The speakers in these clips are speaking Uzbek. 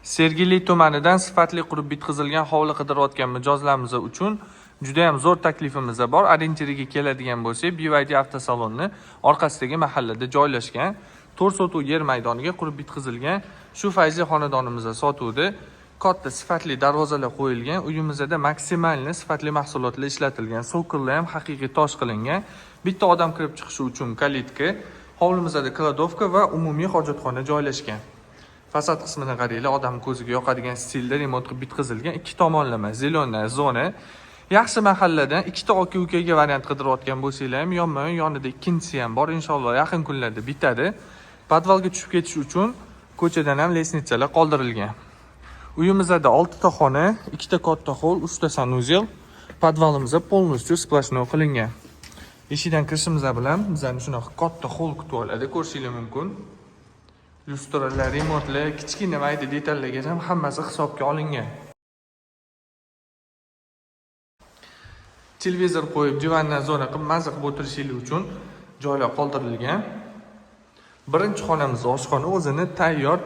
Sergeli tumanidan sifatli qurib bitkazilgan hovli qidirayotgan mijozlarimiz uchun juda ham zo'r taklifimiz bor. Orienteriga keladigan bo'lsak, BYD avtosalonni orqasidagi mahallada joylashgan 4 sotuv yer maydoniga qurib bitkazilgan shu fayzli xonadonimizda sotuvda katta sifatli darvozalar qo'yilgan. Uyimizda maksimalni sifatli mahsulotlar ishlatilgan. So'killar ham haqiqiy tosh qilingan. Bitta odam kirib chiqishi uchun kalitka, hovlimizda kladovka va umumiy hojatxona joylashgan. Fasad qismini qaranglar, odam ko'ziga yoqadigan stilda remont qilib bitkazilgan. Ikki tomonlama zelona zona. Yaxshi mahalladan ikkita aka-ukaga variant qidirayotgan bo'lsanglar ham yonma-yon yonida ikkinchisi ham bor. Inshaalloh yaqin kunlarda bitadi. Podvalga tushib ketish uchun ko'chadan ham lesnitsalar qoldirilgan. Uyimizda 6 ta xona, 2 ta katta hol, 3 ta sanuzel, podvalimizda polностью splashnoy qilingan. Eshikdan kirishimiz bilan bizlarni shunaqa katta hol kutib oladi, ko'rishingiz mumkin. Lyustralar, remontlar, kichkina mayda detallarga ham hammasi hisobga olingan. Televizor qo'yib, divandan zona qilib mazza qilib o'tirishingiz uchun joylar qoldirilgan. Birinchi xonamiz oshxona, o'zini tayyor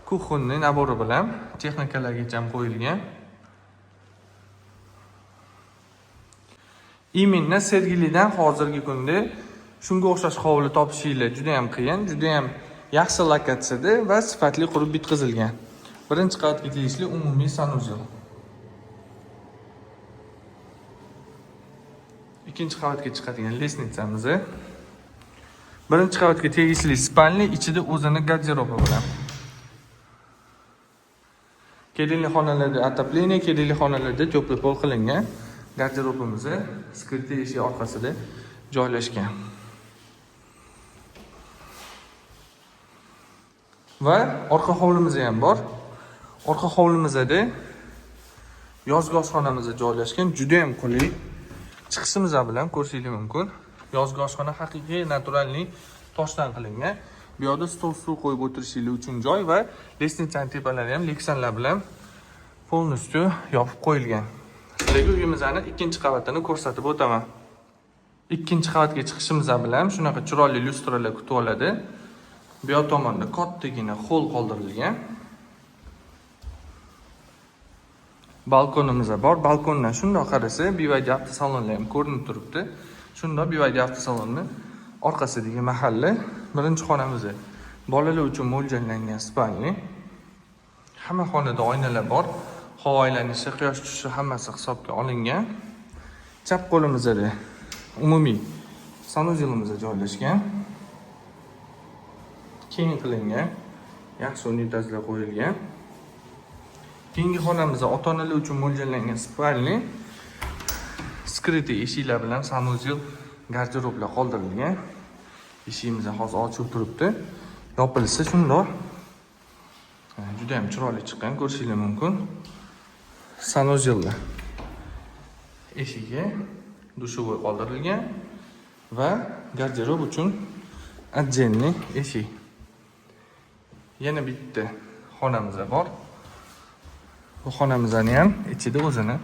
kuxunni nabori bilan texnikalargacha ham qo'yilgan. Iminna Sergelidan hozirgi kunda shunga o'xshash hovli topishingiz juda ham qiyin, juda ham yaxshi lokatsiyada va sifatli qurib bitkazilgan. Birinchi qavatga tegishli umumiy sanuzel. Ikkinchi qavatga chiqadigan lesnitsamiz. Birinchi qavatga tegishli spalni, ichida o'zini garderobi bilan. Kelinli xonalarda отопление, kelinli xonalarda teplый pol qilingan. Garderobimiz skrytli eshik orqasida joylashgan. Va orqa hovlimiz ham bor. Orqa hovlimizda yozgi oshxonamiz joylashgan, juda ham qulay. Chiqishimiz bilan ko'rishingiz mumkin. Yozgi oshxona haqiqiy naturalniy toshdan qilingan. Bu yerda stol suv qo'yib o'tirishingiz uchun joy va lesnitsaning tepalari ham leksanlar bilan polностью yopib qo'yilgan. Sizlarga uyimizning ikkinchi qavatini ko'rsatib o'taman. Ikkinchi qavatga chiqishimiz bilan shunaqa chiroyli lyustralar kutib oladi. Bu yoq tomonda kattagina hol qoldirilgan. Balkonimiz bor. Balkondan shundoq qarasa, BYD avtosalonlar ham ko'rinib turibdi. Shunda BYD avtosalonni orqasidagi mahalla. Birinchi xonamiz bolalar uchun mo'ljallangan spalni. Hamma xonada oynalar bor. Havo aylanishi, quyosh tushishi hammasi hisobga olingan. Chap qo'limizda umumiy sanuzelimiz joylashgan. Keng qilingan, yaxshi unitazlar qo'yilgan. Keyingi xonamizda ota-onalar uchun mo'ljallangan spalni, skrytli eshiklar bilan sanuzel, garderoblar qoldirilgan. Eshigimiz hozir ochiq turibdi. Yopilsa shundoq. Juda ham chiroyli chiqqan, ko'rishingiz mumkin. Sanuzellar eshigi dushovoy qoldirilgan va garderob uchun отдельный eshik. Yana bitta xonamiz bor. Bu xonamizning ham ichida o'zini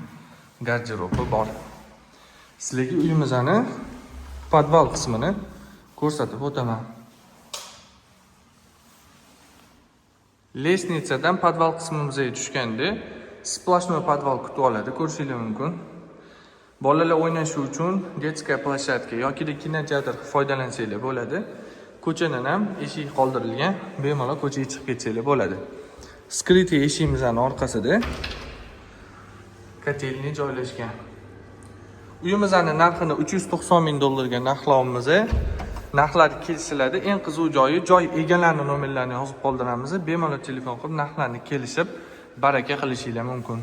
garderobi bor. Sizlarga uyimizning podval qismini ko'rsatib o'taman. Lesnitsadan podval qismimizga tushganda splashnoy podval kutib oladi, ko'rishingiz mumkin. Bolalar o'ynashi uchun детская площадка yoki kinoteatr foydalansanglar bo'ladi. Ko'chadan ham eshik qoldirilgan, bemalol ko'chaga chiqib ketsanglar bo'ladi. Skrytli eshigimizning orqasida kotelni joylashgan. Uyimizning narxini $390,000 ga narxlaymiz. Narxlar kelishiladi. Eng qiziq joy egalarining nomerlarini yozib qoldiramiz. Bemalol telefon qilib narxlarni kelishib baraka qilishingiz mumkin.